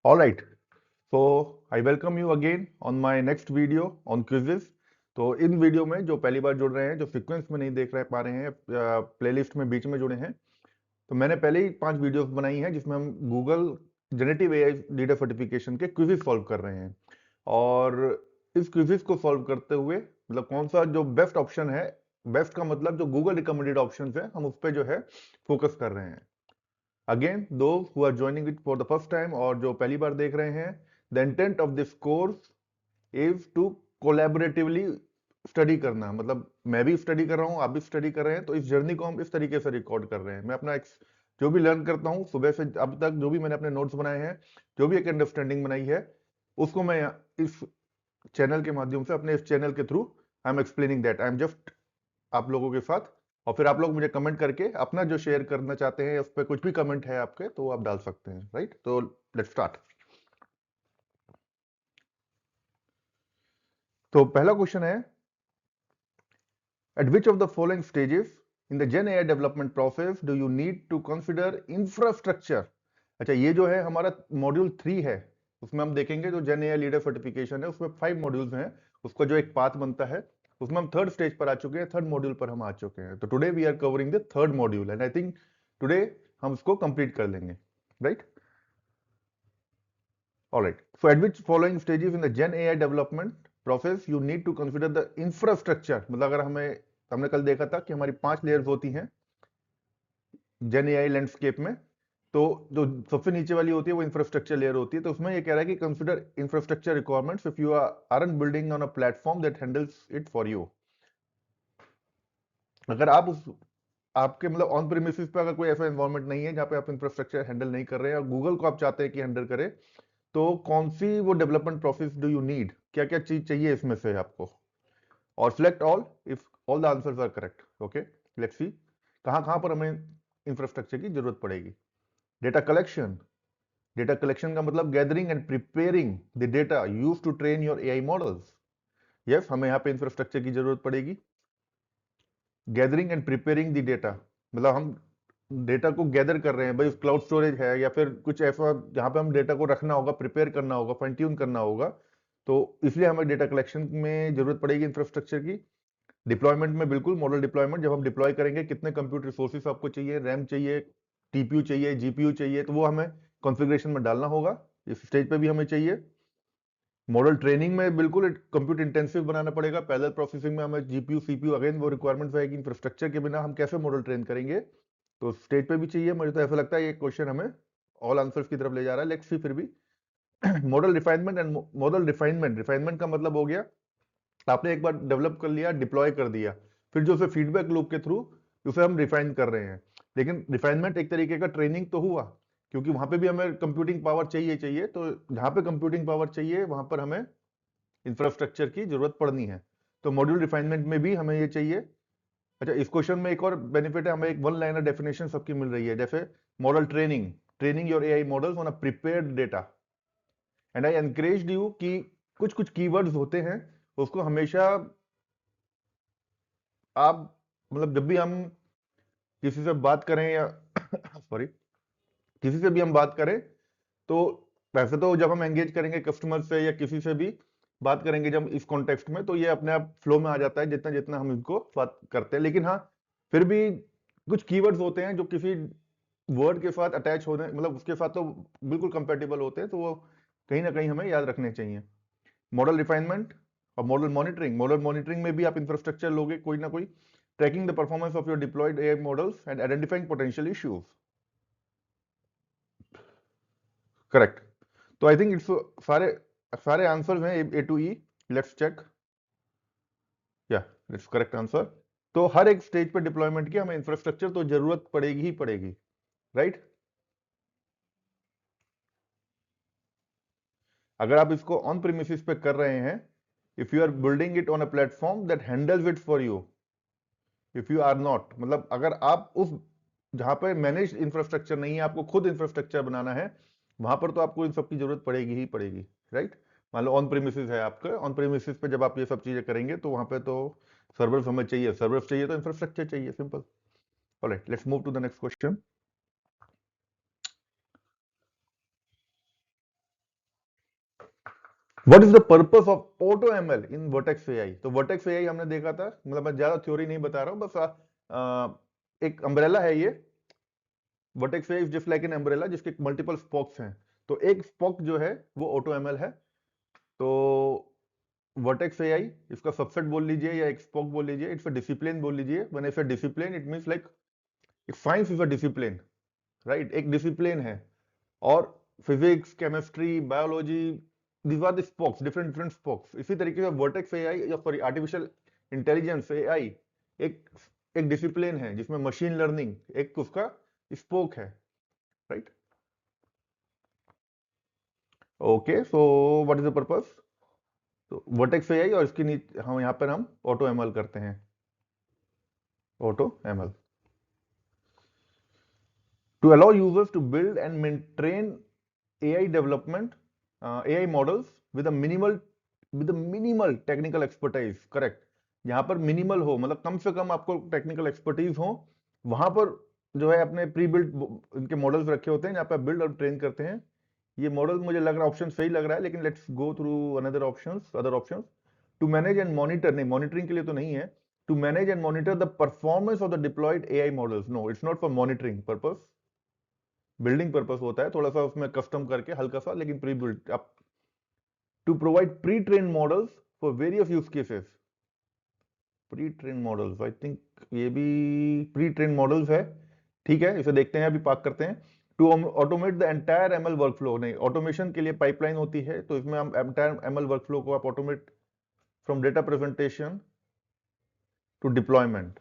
All right. So I welcome you again on my next video on quizzes. तो इन video में जो पहली बार जुड़ रहे हैं, जो सीक्वेंस में नहीं देख रहे पा रहे हैं, प्लेलिस्ट में बीच में जुड़े हैं, तो मैंने पहले ही 5 वीडियोस बनाई हैं जिसमें हम Google generative AI leader certification के क्विज़ेस सॉल्व कर रहे हैं। और इस क्विज़ेस को सॉल्व करते हुए मतलब कौन सा जो बेस्ट ऑप्शन है, बेस्ट का मतलब जो गूगल रिकमेंडेड ऑप्शन है, हम उस पर जो है फोकस कर रहे हैं। Again those who are joining it for the first time और जो पहली बार देख रहे हैं, the intent of this course is to collaboratively study करना। मतलब मैं भी स्टडी कर रहा हूँ, आप भी स्टडी कर रहे हैं, तो इस जर्नी को हम इस तरीके से रिकॉर्ड कर रहे हैं। मैं अपना जो भी लर्न करता हूँ सुबह से अब तक, जो भी मैंने अपने नोट्स बनाए हैं, जो भी एक अंडरस्टैंडिंग बनाई है, उसको मैं इस चैनल के माध्यम से, अपने इस चैनल के through I am explaining that. I am just आप लोगों के साथ, और फिर आप लोग मुझे कमेंट करके अपना जो शेयर करना चाहते हैं, उस पर कुछ भी कमेंट है आपके तो आप डाल सकते हैं, राइट। तो लेट्स स्टार्ट। तो पहला क्वेश्चन है, at which of the following stages in the Gen AI development process do you need to consider infrastructure? अच्छा, ये जो है हमारा मॉड्यूल 3 है, उसमें हम देखेंगे जो जेन एआई लीडर सर्टिफिकेशन है, उसमें 5 मॉड्यूल्स हैं, उसका जो एक पाथ बनता है, उसमें हम थर्ड स्टेज पर आ चुके हैं, थर्ड मॉड्यूल पर हम आ चुके हैं। तो today we are covering the third module and I think today हम उसको कंप्लीट कर लेंगे, right. Alright, so at which following stages in the Gen AI development process you need to consider the infrastructure? मतलब अगर हमने कल देखा था कि हमारी 5 लेयर्स होती हैं जेन एआई लैंडस्केप में, तो जो सबसे नीचे वाली होती है वो इंफ्रास्ट्रक्चर लेयर होती है। तो उसमें ये कह रहा है कि consider infrastructure requirements if you are building on a platform that handles it for you. अगर आप उस आपके मतलब ऑन प्रीमिसेस पे अगर कोई ऐसा एनवायरनमेंट नहीं है जहाँ पे आप इंफ्रास्ट्रक्चर हैंडल नहीं कर रहे हैं और गूगल को आप चाहते हैं कि हैंडल करे, तो कौन सी वो development process do you need, क्या क्या चीज चाहिए इसमें से आपको, और select all if all the answers are correct. Okay, let's see कहां कहां पर हमें इंफ्रास्ट्रक्चर की जरूरत पड़ेगी। डेटा कलेक्शन, डेटा कलेक्शन का मतलब gathering and preparing the data use to train your AI models. Yes, हमें यहाँ पे इंफ्रास्ट्रक्चर की जरूरत पड़ेगी। Gathering and preparing the data मतलब हम डेटा को गैदर कर रहे हैं, भाई क्लाउड स्टोरेज है या फिर कुछ ऐसा जहां पे हम डेटा को रखना होगा, प्रिपेयर करना होगा, फाइन ट्यून करना होगा, तो इसलिए हमें डेटा कलेक्शन में जरूरत पड़ेगी इंफ्रास्ट्रक्चर की। डिप्लॉयमेंट में बिल्कुल मॉडल डिप्लॉयमेंट, जब हम डिप्लॉय करेंगे कितने कंप्यूटर रिसोर्सेस आपको चाहिए, रैम चाहिए, टीपीयू चाहिए, जीपीयू चाहिए, तो वो हमें कॉन्फ़िगरेशन में डालना होगा, इस स्टेज पे भी हमें चाहिए। मॉडल ट्रेनिंग में बिल्कुल कंप्यूट इंटेंसिव बनाना पड़ेगा, पैरेलल प्रोसेसिंग में हमें जीपीयू सीपीयू अगेन वो रिक्वायरमेंट रहेगी। इंफ्रास्ट्रक्चर के बिना हम कैसे मॉडल ट्रेन करेंगे, तो स्टेज पे भी चाहिए। मुझे तो ऐसा लगता है ये क्वेश्चन हमें ऑल आंसर्स की तरफ ले जा रहा है, लेट्स सी फिर भी। Model refinement and model refinement, refinement का मतलब हो गया आपने एक बार डेवलप कर लिया, डिप्लॉय कर दिया, फिर जो उसे फीडबैक लूप के थ्रू उसे हम रिफाइन कर रहे हैं। लेकिन रिफाइनमेंट एक तरीके का ट्रेनिंग तो हुआ, क्योंकि वहां पे भी हमें कंप्यूटिंग पावर चाहिए, तो जहां पे कंप्यूटिंग पावर चाहिए वहां पर हमें इंफ्रास्ट्रक्चर की जरूरत पड़नी है। तो मॉड्यूल रिफाइनमेंट में भी हमें ये चाहिए। अच्छा, इस क्वेश्चन में एक और बेनिफिट है, हमें एक वन लाइनर डेफिनेशन सबकी मिल रही है, जैसे model training, training your AI models on a prepared data. And I encourage you कि कुछ कुछ कीवर्ड्स होते हैं, उसको हमेशा आप मतलब जब भी हम किसी से बात करें या सॉरी किसी से भी हम बात करें, तो वैसे तो जब हम एंगेज करेंगे कस्टमर से या किसी से भी बात करेंगे जब इस कॉन्टेक्स्ट में, तो ये अपने आप फ्लो में आ जाता है जितना जितना हम इनको बात करते हैं। लेकिन हाँ, फिर भी कुछ कीवर्ड्स होते हैं जो किसी वर्ड के साथ अटैच होने मतलब उसके साथ तो बिल्कुल कंपेटेबल होते हैं, तो वो कहीं ना कहीं हमें याद रखने चाहिए। मॉडल रिफाइनमेंट और मॉडल मॉनिटरिंग, मॉडल मॉनिटरिंग में भी आप इंफ्रास्ट्रक्चर लोगे कोई ना कोई, tracking the performance of your deployed AI models and identifying potential issues. Correct. तो आई थिंक इट्स सारे सारे आंसर्स हैं A to E. Let's check, या इट्स करेक्ट आंसर। तो हर एक स्टेज पे डिप्लॉयमेंट की हमें इंफ्रास्ट्रक्चर तो जरूरत पड़ेगी ही पड़ेगी, राइट। अगर आप इसको ऑन प्रीमिसेस पे कर रहे हैं, if you are building it on a platform that handles it for you, if you are not मतलब अगर आप उस जहां पर मैनेज इंफ्रास्ट्रक्चर नहीं है, आपको खुद इंफ्रास्ट्रक्चर बनाना है, वहां पर तो आपको इन सब की जरूरत पड़ेगी ही पड़ेगी, राइट। मान लो ऑन प्रीमिसेस है आपका, ऑन प्रीमिसेस पे जब आप ये सब चीजें करेंगे तो वहां पे तो सर्वर्स हमें चाहिए, सर्वर्स चाहिए तो इंफ्रास्ट्रक्चर चाहिए, simple. Alright, let's move to the next question. What is the purpose of auto ML in Vertex AI? तो वर्टेक्स एआई हमने देखा था, मतलब मैं ज्यादा थ्योरी नहीं बता रहा हूं, बस एक अम्ब्रेला है ये। Vertex AI is just like an umbrella जिसके मल्टीपल स्पोक्स हैं। तो एक स्पोक जो है वो ऑटो एमएल है। तो वर्टेक्स एआई, इसका सबसेट बोल लीजिए या एक स्पोक बोल लीजिए, इट्स अ डिसिप्लिन बोल लीजिए। When I say discipline it means like science is a discipline, right? एक डिसिप्लिन है। और physics, chemistry, biology, these are the spokes, different different spokes. इसी तरीके से वर्टेक्स एआई या सॉरी आर्टिफिशियल इंटेलिजेंस एआई एक एक डिसिप्लिन है जिसमें मशीन लर्निंग एक उसका स्पोक है, right? Okay, so what is the purpose? तो वर्टेक्स एआई और इसके नीचे हम यहाँ पर हम ऑटो एमएल करते हैं, auto ML to allow users to build and train AI development, AI models with a minimal technical expertise. Correct. यहाँ पर मिनिमल हो मतलब कम से कम आपको टेक्निकल एक्सपर्टीज हो, वहां पर जो है अपने प्री बिल्ड इनके मॉडल्स रखे होते हैं, यहाँ पे बिल्ड और ट्रेन करते हैं। ये मॉडल मुझे लग रहा ऑप्शन सही लग रहा है, लेकिन let's go through other options. To manage and monitor, नहीं मॉनिटरिंग के लिए तो नहीं है। To manage and monitor the performance of the deployed AI models, no it's not for monitoring purpose, building purpose होता है थोड़ा सा उसमें कस्टम करके हल्का सा, लेकिन प्री बिल्ड आप। To provide pre train models for various use cases, pre train models, I think ये भी प्री ट्रेन मॉडल्स है। ठीक है, इसे देखते हैं, अभी पार्क करते हैं। To automate the entire ML workflow, नहीं ऑटोमेशन के लिए पाइपलाइन होती है, तो इसमें हम एंटायर एमएल वर्कफ्लो को आप automate from data presentation to deployment,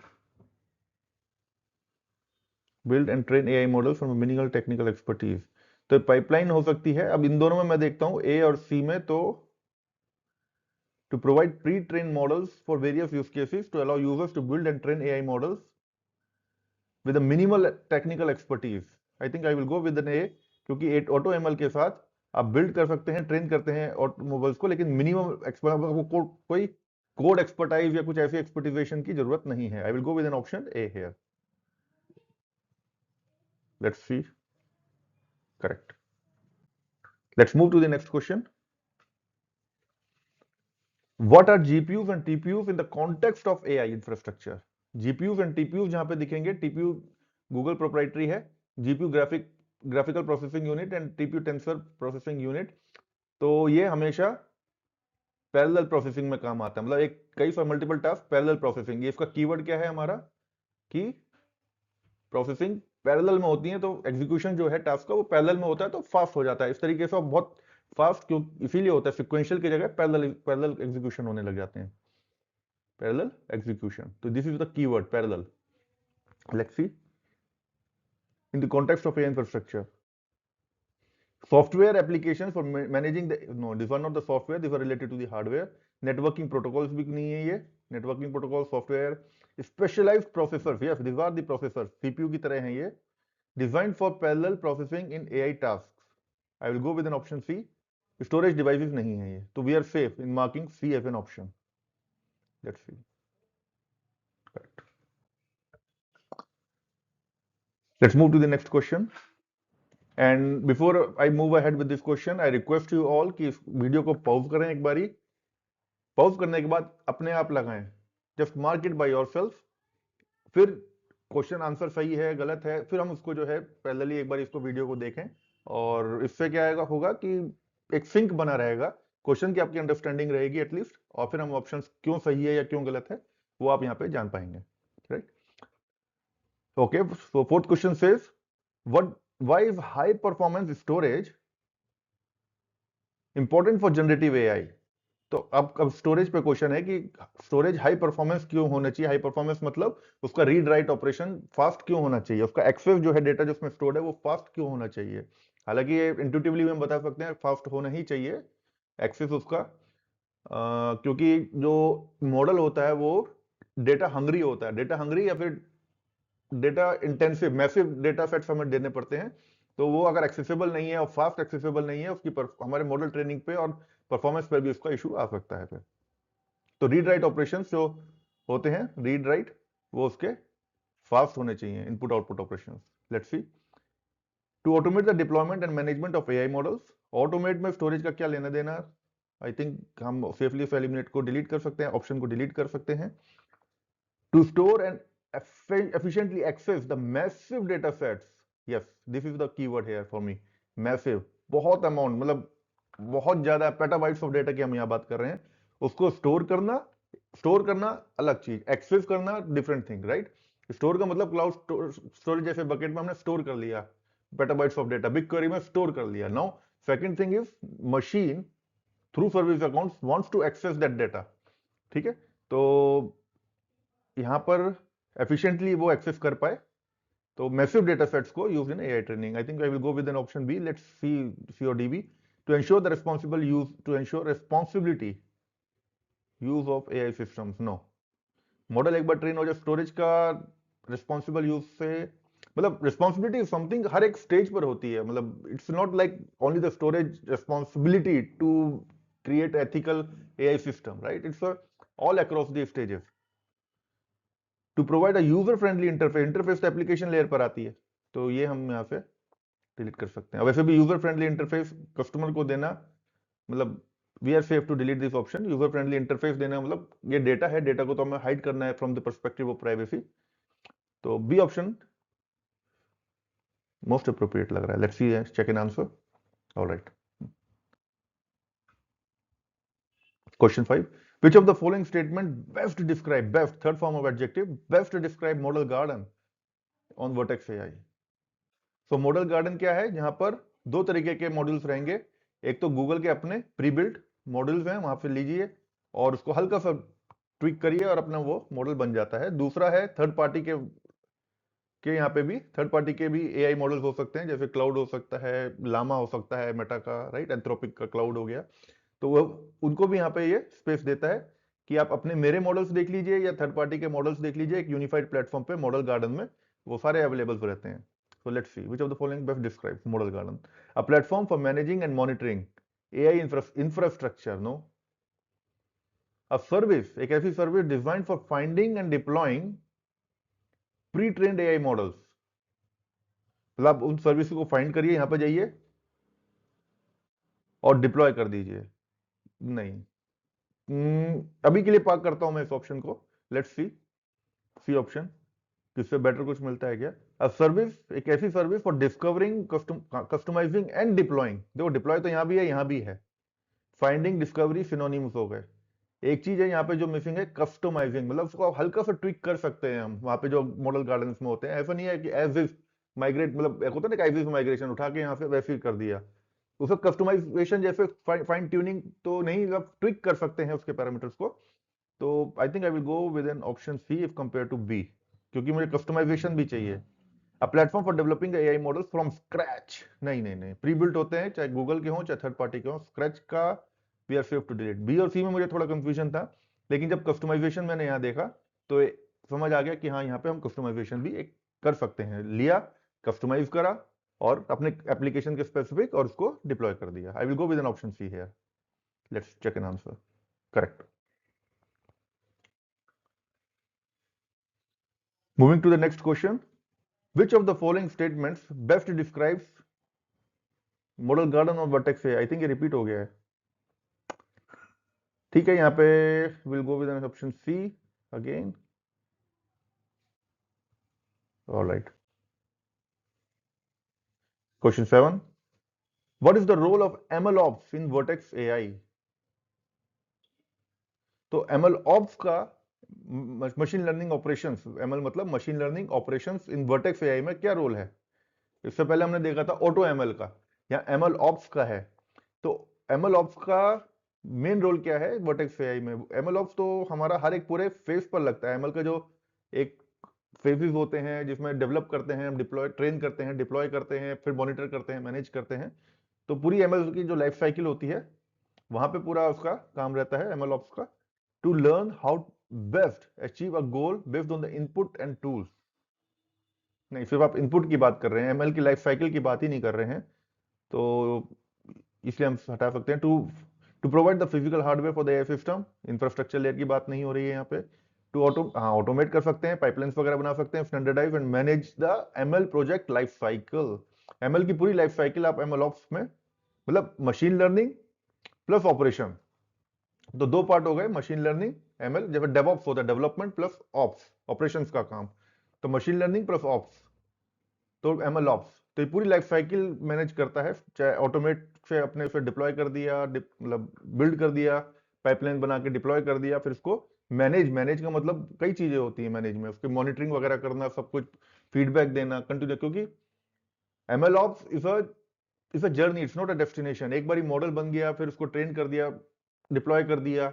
build and train AI model from minimal technical expertise. तो पाइपलाइन हो सकती है। अब इन दोनों में मैं देखता हूं ए और सी में, तो to provide pre-trained models for various use cases to allow users to build and train AI models with a minimal technical expertise. I think I will go with an A, क्योंकि auto ML के साथ आप build कर सकते हैं, train करते हैं automobiles को, लेकिन मिनिमम कोई कोड एक्सपर्टाइज या कुछ ऐसी एक्सपर्टाइजेशन की जरूरत नहीं है। I will go with an option A here. Let's see, correct. Let's move to the next question. What are GPUs and TPUs in the context of AI infrastructure? GPUs and TPUs जहां पे दिखेंगे, TPU Google proprietary है, GPU graphical processing unit and TPU tensor processing unit. तो ये हमेशा parallel processing में काम आता है, मतलब एक कई मल्टीपल टास्क पैरेलल प्रोसेसिंग। ये इसका कीवर्ड क्या है हमारा, कि प्रोसेसिंग पैरेलल में होती है, तो एग्जीक्यूशन जो है टास्क का वो पैरेलल में होता है, तो फास्ट हो जाता है। इस तरीके से बहुत फास्ट क्यों इसीलिए होता है, सिक्वेंशियल की जगह पैरेलल एग्जीक्यूशन होने लग जाते हैं, parallel execution. So this is the keyword parallel. Let's see. In the context of AI infrastructure, software applications for managing the, no, these are not the software, these are related to the hardware. Networking protocols भी नहीं है ये, networking protocol software, specialized processors, yes, these are the processors, CPU की तरह हैं ये, designed for parallel processing in AI tasks. I will go with an option C. Storage devices नहीं है ये, तो we are safe in marking C as an option. Let's see. Correct. Let's move to the next question. And before I move ahead with this question, I request you all कि इस video को pause करें एक बारी। Pause करने के बाद अपने आप लगाएं, just mark it by yourself. फिर क्वेश्चन आंसर सही है गलत है, फिर हम उसको जो है पैरेलली एक बार इसको वीडियो को देखें, और इससे क्या होगा कि एक सिंक बना रहेगा, क्वेश्चन की आपकी अंडरस्टैंडिंग रहेगी एटलीस्ट, और फिर हम ऑप्शन क्यों सही है या क्यों गलत है वो आप यहाँ पे जान पाएंगे, right? Okay, so fourth question says what why is high performance storage important for generative AI? तो अब स्टोरेज पे क्वेश्चन है कि स्टोरेज हाई परफॉर्मेंस क्यों होना चाहिए। हाई परफॉर्मेंस मतलब उसका रीड राइट ऑपरेशन फास्ट क्यों होना चाहिए, उसका एक्सेस जो है डेटा जो उसमें स्टोर्ड है वो फास्ट क्यों होना चाहिए। हालांकि ये इंट्यूटिवली हम बता सकते हैं फास्ट होना ही चाहिए एक्सेस उसका, क्योंकि जो मॉडल होता है वो डेटा हंग्री होता है, डेटा हंग्री या फिर data intensive massive data sets हमें देने पड़ते हैं। तो वो अगर एक्सेसिबल नहीं है और फास्ट एक्सेसिबल नहीं है उसकी हमारे मॉडल ट्रेनिंग पे और परफॉर्मेंस पर भी उसका इशू आ सकता है फिर। तो रीड राइट ऑपरेशंस जो होते हैं, रीड राइट, वो उसके फास्ट होने चाहिए, input output operations. Let's see. To automate the deployment and management of AI models, automate में स्टोरेज का क्या लेना देना, आई थिंक हम सेफली एलिमिनेट को डिलीट कर सकते हैं, ऑप्शन को डिलीट कर सकते हैं। To store and efficiently access the massive data sets, yes, this is the keyword here for me, massive, बहुत अमाउंट, मतलब बहुत ज्यादा पेटाबाइट्स ऑफ डेटा की हम यहाँ बात कर रहे हैं। उसको स्टोर करना अलग चीज, एक्सेस करना डिफरेंट थिंग, राइट। स्टोर का मतलब क्लाउड स्टोरेज, जैसे बकेट में हमने स्टोर कर लिया petabytes of data, big query में स्टोर कर लिया। Now second thing is machine through service accounts wants to access that data, ठीक है। तो यहां पर एफिशिएंटली वो एक्सेस कर पाए, तो मैसिव डेटा सेट्स को use in AI training. I think I will go with an option B, let's see और D B. To ensure the responsible use, to ensure responsibility use of AI systems, no. Model एक बार train हो जाए, storage का responsible use से मतलब responsibility something हर एक stage पर होती है, मतलब it's not like only the storage responsibility to create ethical AI system, right. It's all across the stages. To provide a user friendly interface, interface तो application layer पर आती है, तो ये हम यहाँ से डिलीट कर सकते हैं। वैसे भी यूजर फ्रेंडली इंटरफेस कस्टमर को देना, मतलब we are safe to delete this option. User friendly interface देना मतलब ये डेटा है, डेटा को तो हमें हाइड करना है from the perspective of privacy, तो बी ऑप्शन मोस्ट अप्रोप्रिएट लग रहा है। Let's see check in answer. Alright, question 5, which of the following statement best describe, best third form of adjective, best describe model garden on Vertex AI। So model garden क्या है, जहां पर दो तरीके के मॉडल्स रहेंगे। एक तो गूगल के अपने प्री बिल्ट मॉडल्स हैं, वहां पे लीजिए और उसको हल्का सा ट्विक करिए और अपना वो मॉडल बन जाता है। दूसरा है थर्ड पार्टी के यहाँ पे भी थर्ड पार्टी के भी एआई मॉडल्स हो सकते हैं, जैसे क्लाउड हो सकता है, लामा हो सकता है मेटा का, राइट, एंथ्रोपिक का क्लाउड हो गया। तो वो उनको भी यहाँ पे ये स्पेस देता है कि आप अपने मेरे मॉडल्स देख लीजिए या थर्ड पार्टी के मॉडल्स देख लीजिए, एक यूनिफाइड प्लेटफॉर्म पे मॉडल गार्डन में वो सारे अवेलेबल रहते हैं। So let's see which of the following best describes model garden, a platform for managing and monitoring AI infrastructure, no, a service, एक ऐसी service designed for finding and deploying pre-trained AI models, मतलब उन service को find करिए, यहां पे जाइए और डिप्लॉय कर दीजिए। नहीं, अभी के लिए पार्क करता हूं मैं इस ऑप्शन को। लेट्स सी ऑप्शन, किससे बेटर कुछ मिलता है क्या। अ सर्विस, एक ऐसी service for discovering, customising and deploying. देखो डिप्लॉय तो यहां भी है, यहां भी है, फाइंडिंग डिस्कवरी सिनोनिम्स हो गए। एक चीज है यहाँ पे जो मिसिंग है, कस्टमाइजिंग, मतलब उसको आप हल्का सा ट्विक कर सकते हैं हम, वहां पे जो मॉडल गार्डन्स में होते हैं। ऐसा नहीं है कि एज इज माइग्रेट, मतलब एक होता है ना एज इज माइग्रेशन, उठा के यहाँ से वैसे ही कर दिया। उसका कस्टमाइजेशन जैसे फाइन ट्यूनिंग तो नहीं, आप ट्विक कर सकते हैं उसके पैरामीटर्स को। तो I think I will go with an option C if compare to B, क्योंकि मुझे कस्टमाइजेशन भी चाहिए। A platform for developing AI models from scratch, नहीं नहीं नहीं, प्री बिल्ट होते हैं, चाहे गूगल के हों चाहे थर्ड पार्टी के हों। स्क्रैच का we are safe to delete. B और सी में मुझे थोड़ा कंफ्यूजन था, लेकिन जब कस्टमाइजेशन मैंने यहाँ देखा तो समझ आ गया कि हाँ, यहाँ पे हम कस्टमाइजेशन भी एक कर सकते हैं। लिया, कस्टमाइज करा और अपने एप्लीकेशन के स्पेसिफिक और उसको डिप्लॉय कर दिया। I will go with an option C here. Let's check an answer. Correct. Moving to the next question, which of the following statements best describes model garden और vertex AI? I think ये repeat हो गया है, ठीक है। यहाँ पे we'll go with an option C again. All right. Question 7. What is the role of MLOps in Vertex AI? तो MLOps का मशीन लर्निंग ऑपरेशंस, ML मतलब machine learning operations in Vertex AI में क्या रोल है। इससे पहले हमने देखा था ऑटो एमएल का, या एमएल ऑप्स का है। तो एमएल ऑप्स का मेन रोल क्या है वर्टेक्स एआई में। एमएल ऑप्स तो हमारा हर एक पूरे फेज पर लगता है। एमएल का जो एक फेजेस होते हैं जिसमें डेवलप करते हैं, हम डिप्लॉय, ट्रेन करते हैं, डिप्लॉय करते हैं, फिर मॉनिटर करते हैं, मैनेज करते हैं। तो पूरी एमएल की जो लाइफ साइकिल होती है, वहां पे पूरा उसका काम रहता है एमएल ऑप्स का। To learn how best achieve a goal based on the input and tools. नहीं, सिर्फ आप इनपुट की बात कर रहे हैं, एमएल की लाइफ साइकिल की बात ही नहीं कर रहे हैं, तो इसलिए हम हटा सकते हैं। To provide the physical hardware for the AI system, infrastructure layer की बात नहीं हो रही है यहाँ पे। टू ऑटोमेट कर सकते हैं, पाइपलाइंस वगैरह बना सकते हैं, standardise and manage the ML project life cycle. ML की पूरी लाइफ साइकिल आप एमएल ऑप्स में, मतलब मशीन लर्निंग प्लस ऑपरेशन, तो दो पार्ट हो गए, मशीन लर्निंग एमएल, जैसे डेवऑप्स होता है, डेवलपमेंट प्लस ऑप्स, ऑपरेशंस का काम, तो मशीन लर्निंग प्लस ऑप्स, तो एमएल ऑप्स, तो ये पूरी लाइफ साइकिल मैनेज करता है, चाहे ऑटोमेट से अपने उसे डिप्लॉय कर दिया, मतलब बिल्ड कर दिया, पाइपलाइन बना के डिप्लॉय कर दिया, फिर उसको मैनेज, मैनेज का मतलब कई चीजें होती हैं मैनेज में, उसकी मॉनिटरिंग वगैरह करना, सब कुछ फीडबैक देना कंटिन्यू, क्योंकि ML ops is a journey, it's not a destination. एक बार मॉडल बन गया, फिर उसको ट्रेन कर दिया, डिप्लॉय कर दिया,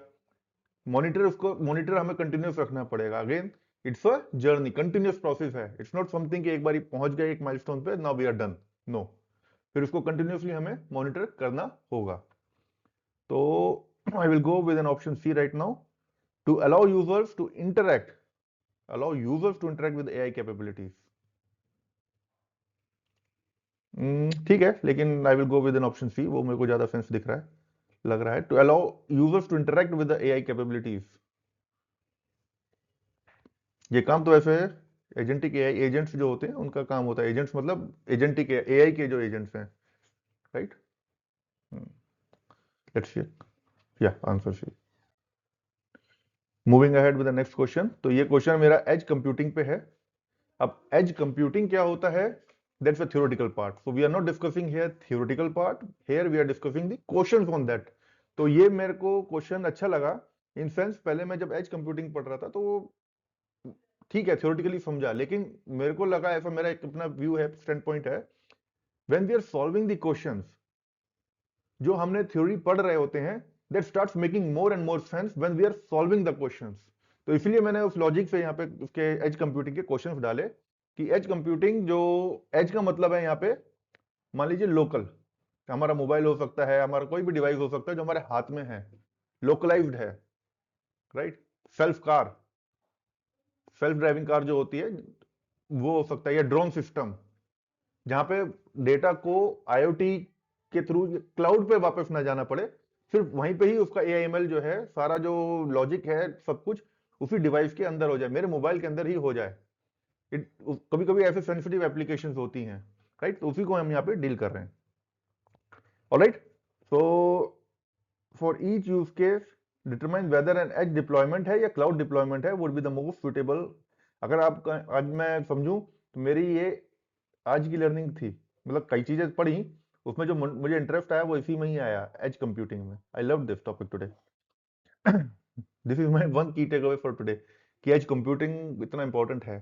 मॉनिटर हमें कंटिन्यूस रखना पड़ेगा। Again it's a journey, continuous process है, इट्स नॉट समथिंग कि एक बार पहुंच गए एक माइलस्टोन पे, now we are done, no, फिर उसको कंटिन्यूसली हमें मॉनिटर करना होगा। तो I will go with an option C right now, to allow users to interact, allow users to interact with AI capabilities. ठीक है, लेकिन I will go with an option C, वो मेरे को ज्यादा सेंस दिख रहा है, लग रहा है, to allow users to interact with the AI capabilities. ये काम तो ऐसे है, एजेंटिक एआई एजेंट्स जो होते हैं उनका काम होता है, एजेंट्स मतलब एजेंटिक एआई के जो एजेंट्स हैं, राइट। लेट्स सी, या answer C. Moving ahead with the next question, तो ये क्वेश्चन मेरा एज कंप्यूटिंग पे है। अब एज कंप्यूटिंग क्या होता है, that's a theoretical part, so we are not discussing here theoretical part, here we are discussing the questions on that. तो ये मेरे को क्वेश्चन अच्छा लगा, इन सेंस पहले मैं जब एज कंप्यूटिंग पढ़ रहा था तो ठीक है थ्योरेटिकली समझा, लेकिन मेरे को लगा, ऐसा मेरा एक अपना व्यू है, स्टैंड पॉइंट है, when we are solving the questions, जो हमने थ्योरी पढ़ रहे होते हैं, that starts making more and more sense when we are solving the questions. तो इसलिए मैंने उस लॉजिक से यहाँ पे उसके एज कंप्यूटिंग के क्वेश्चंस डाले, कि एज कंप्यूटिंग, जो एज का मतलब है यहाँ पे, मान लीजिए लोकल, हमारा मोबाइल हो सकता है, हमारा कोई भी डिवाइस हो सकता है जो हमारे हाथ में है, लोकलाइज्ड है, right. Self car, self driving car जो होती है वो हो सकता है, या ड्रोन सिस्टम, जहां पे डेटा को आईओटी के थ्रू क्लाउड पे वापस ना जाना पड़े, सिर्फ वहीं पे ही उसका एआईएमएल जो है, सारा जो लॉजिक है, सब कुछ उसी डिवाइस के अंदर हो जाए, मेरे मोबाइल के अंदर ही हो जाए। कभी कभी ऐसे सेंसिटिव एप्लीकेशंस होती हैं, राइट, तो उसी को हम यहाँ पे डील कर रहे हैं। Alright, so for each use case determine whether an edge deployment है या क्लाउड डिप्लॉयमेंट है, would be the most suitable. अगर आप आज मैं समझूं, तो मेरी ये आज की लर्निंग थी, मतलब कई चीजें पढ़ी, उसमें जो मुझे इंटरेस्ट आया वो इसी में ही आया, एज कंप्यूटिंग में। I love this topic today, this is my one key takeaway for today, कि एज कंप्यूटिंग इतना इंपॉर्टेंट है,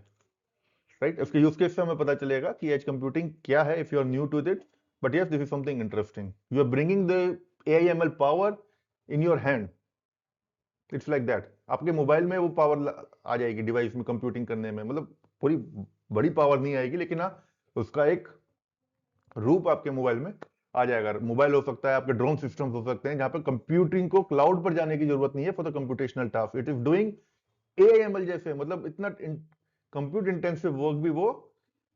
राइट। इसके यूज केस से हमें पता चलेगा कि एज कंप्यूटिंग क्या है, if you are new to it, but yes this is something interesting, you are bringing the AI ML power in your hand, it's like that, आपके मोबाइल में वो पावर आ जाएगी डिवाइस में कंप्यूटिंग करने में, मतलब पूरी बड़ी पावर नहीं आएगी, लेकिन हाँ उसका एक रूप आपके मोबाइल में आ जाएगा। मोबाइल हो सकता है, आपके ड्रोन सिस्टम हो सकते हैं, जहां पर कंप्यूटिंग को क्लाउड पर जाने की जरूरत नहीं है for the computational task, it is doing AIML जैसे, मतलब इतना कंप्यूट इंटेंसिव वर्क भी वो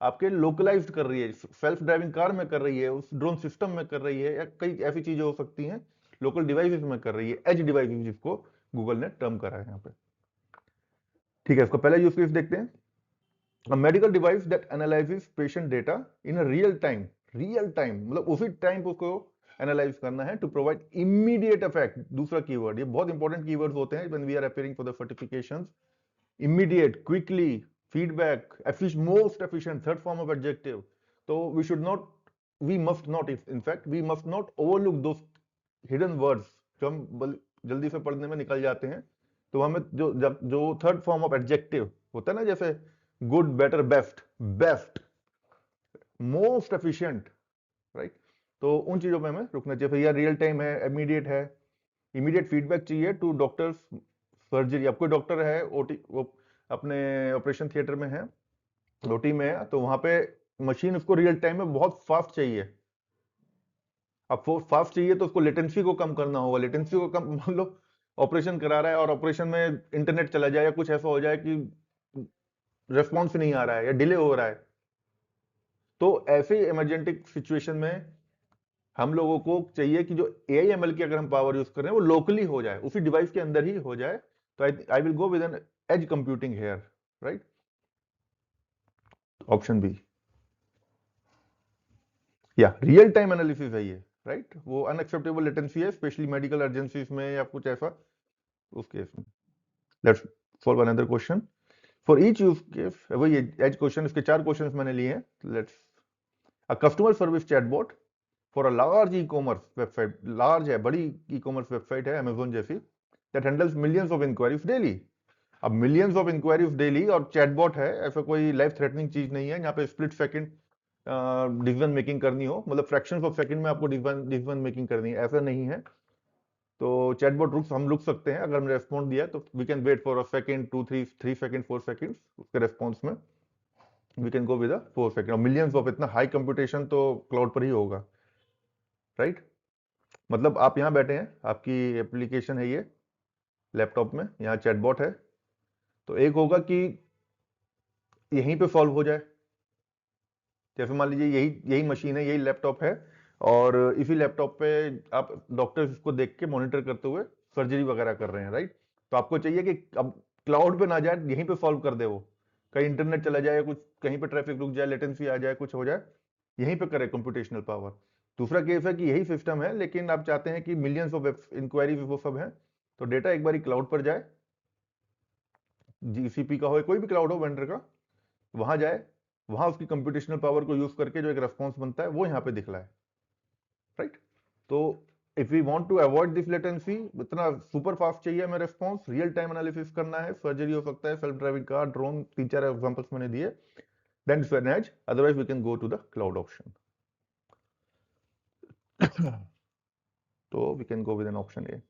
आपके लोकलाइज्ड कर रही है, सेल्फ ड्राइविंग कार में कर रही है, उस ड्रोन सिस्टम में कर रही है, या कई ऐसी चीजें हो सकती हैं लोकल डिवाइसेस में कर रही है, एज डिवाइसेस जिसको गूगल ने टर्म करा है यहाँ पे। ठीक है, इसका पहला यूज केस देखते हैं। A medical device that analyzes patient data in a real time मतलब उसी टाइम पे उसको एनालाइज करना है, टू प्रोवाइड इमीडिएट इफेक्ट। दूसरा कीवर्ड, ये बहुत इंपॉर्टेंट कीवर्ड्स होते हैं when we are appearing for the certifications, immediate, quickly, feedback, most efficient, third form of adjective. तो we should not, we must not, in fact we must not overlook those hidden words जो हम जल्दी से पढ़ने में निकल जाते हैं। तो हमें जो थर्ड फॉर्म ऑफ एडजेक्टिव होता है ना, जैसे good, better, best, best, most efficient, right, तो उन चीजों पे हमें रुकना चाहिए। फिर यार रियल टाइम है, इमीडिएट है, इमीडिएट फीडबैक चाहिए टू डॉक्टर्स सर्जरी। अब कोई डॉक्टर है ओटी, वो अपने ऑपरेशन थिएटर में है, ओटी में है, तो वहां पे मशीन उसको रियल टाइम में बहुत फास्ट चाहिए। अब फास्ट चाहिए तो उसको लेटेंसी को कम करना होगा, लेटेंसी को कम, मान लो ऑपरेशन करा रहा है और ऑपरेशन में इंटरनेट चला जाए या कुछ ऐसा हो जाए कि रेस्पॉन्स नहीं आ रहा है या डिले हो रहा है, तो ऐसे इमरजेंटिक सिचुएशन में हम लोगों को चाहिए कि जो एआईएमएल की अगर हम पावर यूज कर रहे हैं वो लोकली हो जाए, उसी डिवाइस के अंदर ही हो जाए। तो I will go with an edge computing here, right, option B, या रियल टाइम एनालिसिस है ये, राइट। वो अनएक्सेप्टेबल लेटेंसी है, स्पेशली मेडिकल अर्जेंसीज में या कुछ ऐसा, उस केस में। Let's solve another question for each use case. वही एज क्वेश्चन, इसके 4 क्वेश्चंस मैंने लिए हैं। Let's a customer service chatbot for a large e commerce website, large है, बड़ी ई कॉमर्स वेबसाइट है अमेजोन जैसी, that handles millions of inquiries daily. अब मिलियंस ऑफ इंक्वायरीज डेली और चैटबॉट है, ऐसा कोई लाइफ थ्रेटनिंग चीज नहीं है। यहाँ पे स्प्लिट सेकंड डिसीजन मेकिंग करनी हो, मतलब फ्रैक्शंस ऑफ सेकंड में आपको डिसीजन मेकिंग करनी है, ऐसा नहीं है। तो चैटबॉट हम रुक सकते हैं, अगर हमने रेस्पॉन्ड दिया तो we can wait for a second, 2 3 second 4 seconds उसके रेस्पॉन्स में, we can go with a 4 second. Millions of इतना हाई कंप्यूटेशन तो क्लाउड पर ही होगा, राइट। मतलब आप यहाँ बैठे हैं, आपकी एप्लीकेशन है ये लैपटॉप में, यहाँ चैटबॉट है, तो एक होगा कि यहीं पे सॉल्व हो जाए। जैसे मान लीजिए यही यही मशीन है, यही लैपटॉप है, और इसी लैपटॉप पे आप डॉक्टर्स इसको देख के मॉनिटर करते हुए सर्जरी वगैरह कर रहे हैं, राइट। तो आपको चाहिए कि अब क्लाउड पे ना जाए, यहीं पे सॉल्व कर दे वो, कहीं इंटरनेट चला जाए, कुछ कहीं पे ट्रैफिक रुक जाए, लेटेंसी आ जाए, कुछ हो जाए, यहीं पे करे कंप्यूटेशनल पावर। दूसरा केस है कि यही सिस्टम है, लेकिन आप चाहते हैं कि मिलियंस ऑफ इंक्वायरीज वो सब है, तो डेटा एक बार क्लाउड पर जाए, जीसीपी का हो, कोई भी क्लाउड हो वेंडर का, वहां जाए, वहां उसकी कंप्यूटेशनल पावर को यूज करके जो एक रेस्पॉन्स बनता है वो यहाँ पे दिखलाए, राइट। तो if we want to avoid this latency, इतना सुपर फास्ट चाहिए हमें रेस्पॉन्स, रियल टाइम एनालिसिस करना है, सर्जरी हो सकता है, self driving car, drone, 3 4 examples मैंने दिए, then it's an edge, otherwise we can go to the cloud option. तो we can go with an option A.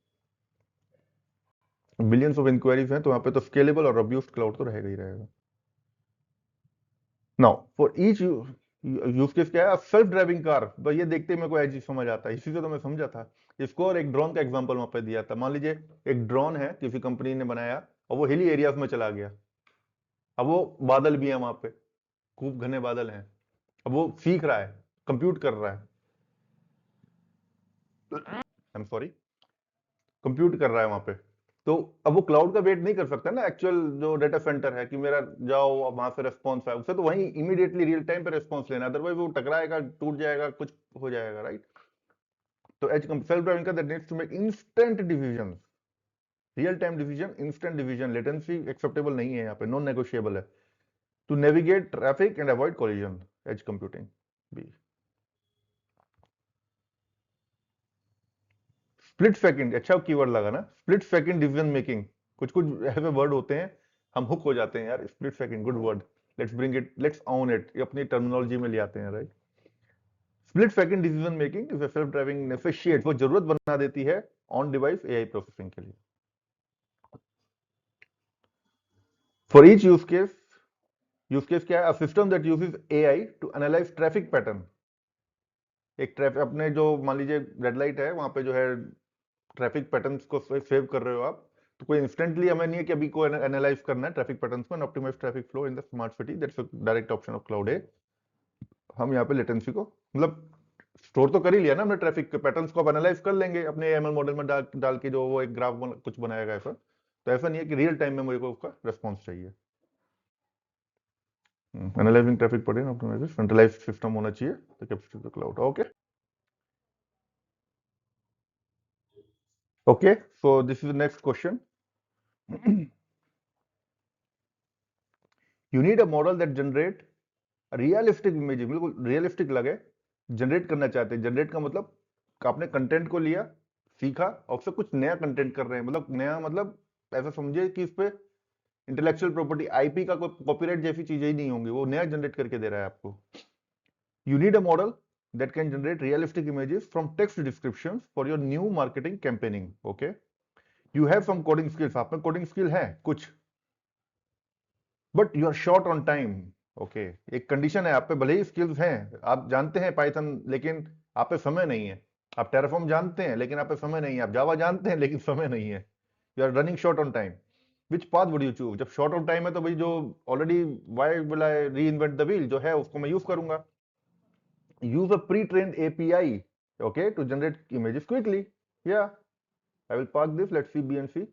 Billions of inquiries हैं तो वहां पे तो स्केलेबल और रोब्यूस्ट क्लाउड तो रहेगा ही रहेगा। Now for each use case क्या है, सेल्फ ड्राइविंग कार, तो ये देखते ही मेरे को एज समझ आता है, इसी से तो मैं समझा था इसको, और एक ड्रोन का एग्जांपल वहां पे दिया था। मान लीजिए एक ड्रोन है, किसी कंपनी ने बनाया, और वो हिली एरियाज में चला गया, अब वो बादल भी है वहां पे, खूब घने बादल हैं, अब वो सीख रहा है, कंप्यूट कर रहा है, आई एम सॉरी, कंप्यूट कर रहा है वहां पे। तो अब वो क्लाउड का वेट नहीं कर सकता ना, एक्चुअल जो डेटा सेंटर है कि मेरा जाओ अब वहां से रेस्पॉन्स आए, उसे तो वहीं इमीडिएटली रियल टाइम पे रेस्पॉन्स लेना, अदरवाइज वो टकराएगा, टूट जाएगा, कुछ हो जाएगा, राइट। तो एज सेल्फ ड्राइविंग का that needs to make instant decision, real time decision, instant decision, latency acceptable नहीं है यहाँ पे, नॉन नेगोशिएबल है, to navigate traffic and avoid collision, edge computing B. Split second, अच्छा कीवर्ड लगा ना, स्प्लिट सेकंड डिसीजन मेकिंग, कुछ कुछ ऐसे वर्ड होते हैं हम हुक हो जाते हैं यार, split second good word, let's bring it, let's on it, ये अपनी टर्मिनोलॉजी में ले आते हैं, right. Split second decision making is self driving necessitate, वो जरूरत बना देती है ऑन डिवाइस एआई प्रोसेसिंग के लिए। फॉर ईच यूज केस क्या है, a system that uses AI to analyse traffic pattern. एक ट्रैफिक, अपने जो मान लीजिए रेड लाइट है, वहां पे जो है ट्रैफिक पैटर्न्स को सेव कर रहे हो आप, तो कोई इंस्टेंटली हमें नहीं है कि अभी को एनालाइज करना है ट्रैफिक पैटर्न्स को, and optimise traffic flow in the smart city, that's a direct option of cloud A. हम यहाँ पे लेटेंसी को मतलब स्टोर तो कर ही लिया ना हमने, ट्रैफिक के पैटर्न्स को अब एनालाइज कर लेंगे अपने एमएल मॉडल में डाल के, जो वो एक ग्राफ कुछ बनाएगा ऐसा। तो ऐसा नहीं है कि रियल टाइम में मुझे को उसका रेस्पॉन्स चाहिए। Analysing traffic pattern optimise centralised system होना चाहिए, तो capacity to cloud, okay. Okay, so this is next question. You need a model that generate realistic images, बिल्कुल रियलिस्टिक लगे, जनरेट करना चाहते हैं। जनरेट का मतलब आपने कंटेंट को लिया, सीखा, और उससे कुछ नया कंटेंट कर रहे हैं, मतलब नया मतलब ऐसा समझिए कि इस पे इंटेलेक्चुअल प्रॉपर्टी आईपी का कोई कॉपीराइट जैसी चीजें ही नहीं होंगी, वो नया जनरेट करके दे रहा है आपको। You need a model that can generate realistic images from text descriptions for your new marketing campaigning, okay. You have some coding skills, आप में कोडिंग स्किल है कुछ, but you are short on time, okay. एक condition है, आप पे भले ही skills हैं, आप जानते हैं पाइथन, लेकिन आप पे समय नहीं है। आप टेराफॉर्म जानते हैं लेकिन आप पे समय नहीं है, आप जावा जानते हैं लेकिन समय नहीं है, you are running short on time. Which path would you choose? जब शॉर्ट ऑन टाइम है तो भाई जो ऑलरेडी, व्हाई विल आई री इन्वेंट द व्हील, जो है उसको मैं यूज करूंगा। Use a pre trained API, okay, to generate images quickly, या I will park this, let's see B and C.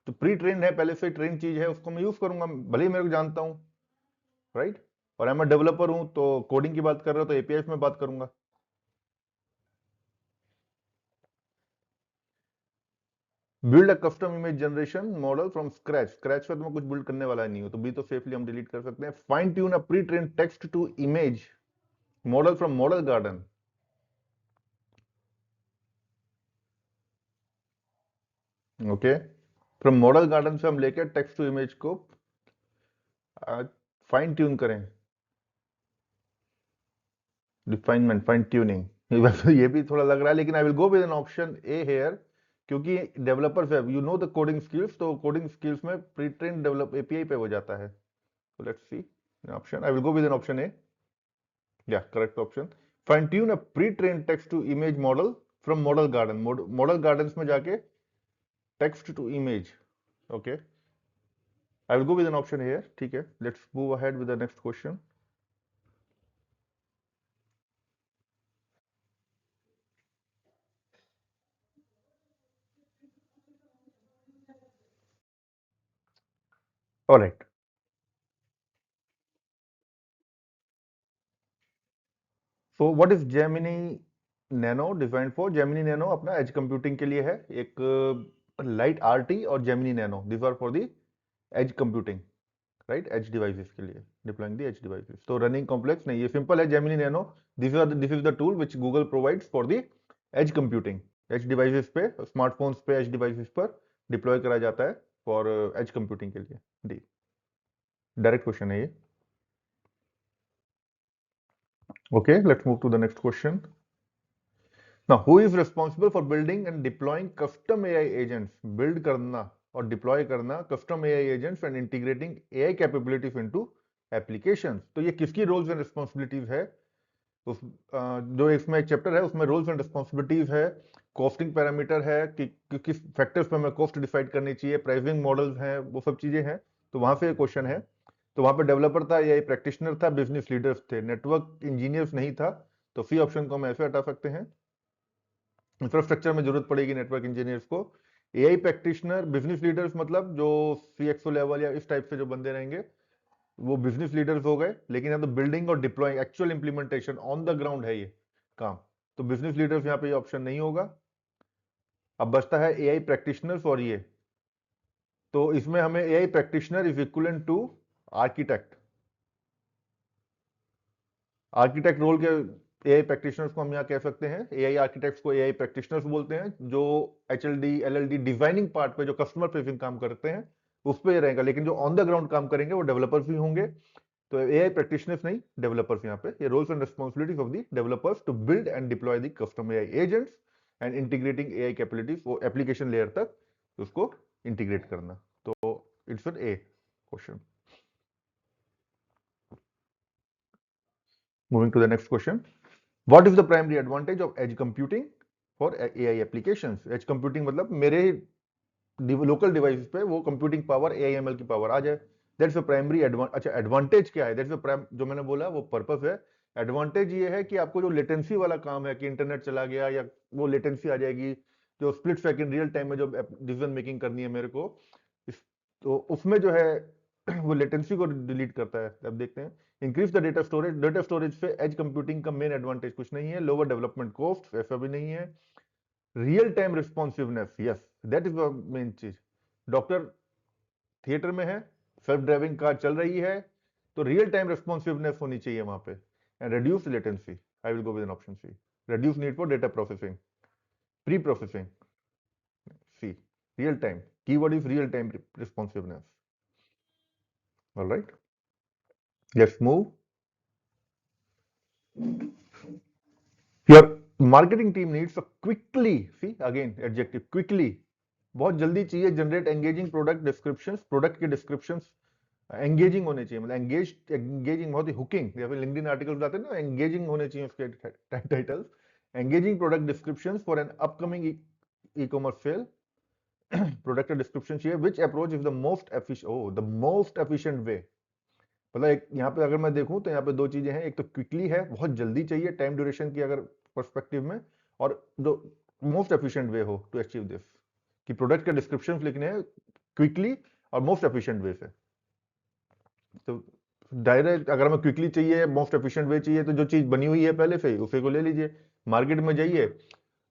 तो प्री ट्रेन्ड है, पहले से ट्रेन चीज है, उसको मैं यूज करूंगा, भले ही मेरे को जानता हूं, राइट। और मैं डेवलपर हूं, तो कोडिंग की बात कर रहे हो तो एपीआई में बात करूंगा। Build a custom image generation model from scratch, scratch पर मैं कुछ बिल्ड करने वाला नहीं हूं, तो बी तो सेफली हम डिलीट कर सकते हैं। Fine tune a pre train text to image model from model garden, okay, from model garden से हम लेकर टेक्स्ट टू इमेज को फाइन ट्यून करें, रिफाइनमेंट, फाइन ट्यूनिंग। ये भी थोड़ा लग रहा है, लेकिन I will go with an option A here, क्योंकि डेवलपर्स है, you know the coding skills, तो कोडिंग स्किल्स में प्री ट्रेन डेवलप एपीआई पे हो जाता है। So let's see an option. I will go with an option A. Yeah, correct option. Fine tune a pre-trained text to image model from model garden. Model gardens में जाके text to image. Okay. I will go with an option here. ठीक है. Let's move ahead with the next question. All right. So what is Gemini Nano designed for? Gemini Nano अपना edge computing के लिए है, एक Light RT और Gemini Nano. These are for the edge computing. Right, edge devices के लिए, deploying the edge devices. तो running complex नहीं, ये सिंपल है, Gemini nano, this is the tool which Google provides for the edge computing, edge devices पे, smartphones पे, edge devices पर deploy करा जाता है फॉर एज कंप्यूटिंग के लिए। डी, डायरेक्ट क्वेश्चन है ये। Okay, let's move to the next question. Now who is responsible for building and deploying custom AI agents, build करना और डिप्लॉय करना custom AI agents and integrating AI capabilities into applications. तो ये किसकी roles and responsibilities है? उस जो इसमें एक चैप्टर है उसमें रोल्स एंड रिस्पांसिबिलिटीज है, कॉस्टिंग पैरामीटर है कि किस फैक्टर्स पे हमें कॉस्ट डिसाइड करनी चाहिए, प्राइसिंग मॉडल्स हैं, वो सब चीजें हैं। तो वहां से क्वेश्चन है, तो वहां पे डेवलपर था या प्रैक्टिशनर था, बिजनेस लीडर्स थे, नेटवर्क इंजीनियर्स नहीं था। तो सी ऑप्शन को हम ऐसे हटा सकते हैं। इंफ्रास्ट्रक्चर में जरूरत पड़ेगी नेटवर्क इंजीनियर्स को। एआई प्रैक्टिशनर, बिजनेस लीडर्स मतलब जो सीएक्सओ लेवल या इस टाइप से जो बंदे रहेंगे वो बिजनेस लीडर्स हो गए, लेकिन यहाँ तो बिल्डिंग और deploying, actual implementation on the ground है ये काम, तो बिजनेस लीडर्स यहाँ पे ये ऑप्शन नहीं होगा। अब बचता है एआई प्रैक्टिशनर्स, और ये तो इसमें हमें AI practitioner is equivalent to architect, architect role के एआई प्रैक्टिशनर्स को हम यहाँ कह सकते हैं, एआई आर्किटेक्ट्स को एआई प्रैक्टिशनर्स बोलते हैं, जो एचएलडी एलएलडी डिजाइनिंग पार्ट पे जो कस्टमर फेसिंग काम करते हैं उस पे ये रहेगा, लेकिन जो ऑन द ग्राउंड काम करेंगे वो डेवलपर्स भी होंगे। तो एआई प्रैक्टिशनर्स नहीं, डेवलपर्स यहाँ पे, ये roles and responsibilities of the developers to build and deploy the custom AI agents and integrating AI capabilities, वो एप्लीकेशन लेयर तक उसको इंटीग्रेट करना। तो it's an a question. Moving to the next question, what is the primary advantage of edge computing for AI applications? Edge computing मतलब मेरे local device पे वो computing power, AI ML की पावर आ जाए, दैट्स अ प्राइमरी एडवांटेज। अच्छा, advantage क्या है? दैट्स अ जो मैंने बोला वो पर्पस है। एडवांटेज ये है कि आपको जो लेटेंसी वाला काम है कि इंटरनेट चला गया या वो लेटेंसी आ जाएगी, जो स्प्लिट सेकंड रियल टाइम में जो डिसीजन मेकिंग करनी है मेरे को, इस तो उसमें जो है वो लेटेंसी को डिलीट करता है। अब देखते हैं, increase the data storage, data storage पे एज कंप्यूटिंग का मेन एडवांटेज कुछ नहीं है, लोअर डेवलपमेंट कॉस्ट ऐसा भी नहीं है, real time responsiveness, yes that is the main चीज। डॉक्टर थिएटर में है, सेल्फ ड्राइविंग कार चल रही है, तो रियल टाइम रिस्पॉन्सिवनेस होनी चाहिए वहां पे, and reduce latency. I will go with an option C, reduce need for data processing, pre processing, C, real time, keyword is real time responsiveness. Alright, let's move. Your marketing team needs a quickly, see again adjective, quickly, बहुत जल्दी चाहिए, generate engaging product descriptions, product के descriptions engaging होने चाहिए, मतलब engaging बहुत ही hooking, या फिर लिंक्डइन आर्टिकल आते हैं ना, एंगेजिंग होने चाहिए उसके titles, engaging product descriptions for an upcoming e commerce sale, product description चाहिए, which approach is the most efficient, oh the most efficient way, मतलब एक यहाँ पे अगर मैं देखूं तो यहाँ पे दो चीजें हैं, एक तो क्विकली है, बहुत जल्दी चाहिए टाइम ड्यूरेशन की अगर पर्सपेक्टिव में, और जो मोस्ट एफिशिएंट वे हो टू अचीव दिस, कि प्रोडक्ट के डिस्क्रिप्शन लिखने हैं क्विकली और मोस्ट एफिशिएंट वे से। तो डायरेक्ट अगर हमें क्विकली चाहिए, मोस्ट एफिशिएंट वे चाहिए, तो जो चीज बनी हुई है पहले से ही उसे को ले लीजिए, मार्केट में जाइए,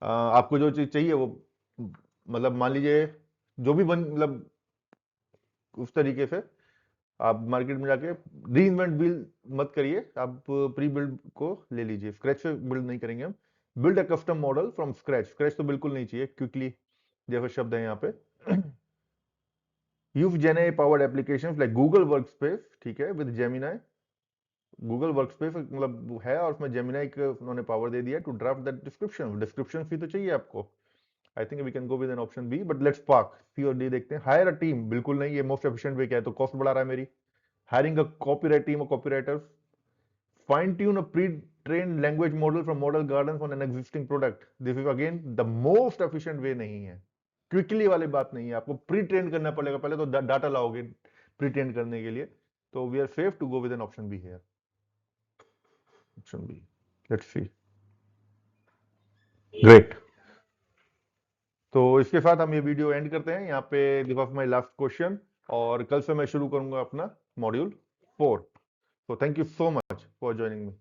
आपको जो चीज चाहिए वो मतलब मान लीजिए जो भी मतलब उस तरीके से आप मार्केट में जाके री इन्वेंट बिल्ड मत करिए, आप प्री बिल्ड को ले लीजिए, स्क्रैच से बिल्ड नहीं करेंगे हम। Build a custom model from scratch, scratch तो बिल्कुल नहीं चाहिए, क्विकली जैसे शब्द है यहाँ पे। यूज जेने powered applications like Google workspace, ठीक है, विद जेमिनाई। गूगल वर्कस्पेस मतलब है और उसमें जेमिनाई को उन्होंने पावर दे दिया to draft that description, description भी तो चाहिए आपको। I think we can go with an option B, but let's park C और डी देखते हैं। हायर अ टीम, बिल्कुल नहीं, ये मोस्ट एफिशिएंट वे क्या है, तो कॉस्ट बढ़ा रहा है मेरी। Hiring a copyright team of copywriters, fine tune a pre trained language model from model garden on an existing product, this is again the most efficient way नहीं है, क्विकली वाली बात नहीं है, आपको प्री ट्रेन करना पड़ेगा, पहले तो डाटा लाओगे प्री ट्रेन करने के लिए। तो we are safe to go with an option B here, option B, let's see. Great. तो इसके साथ हम ये वीडियो एंड करते हैं यहाँ पे, this was my last question, और कल से मैं शुरू करूंगा अपना module 4। So thank you so much for joining me.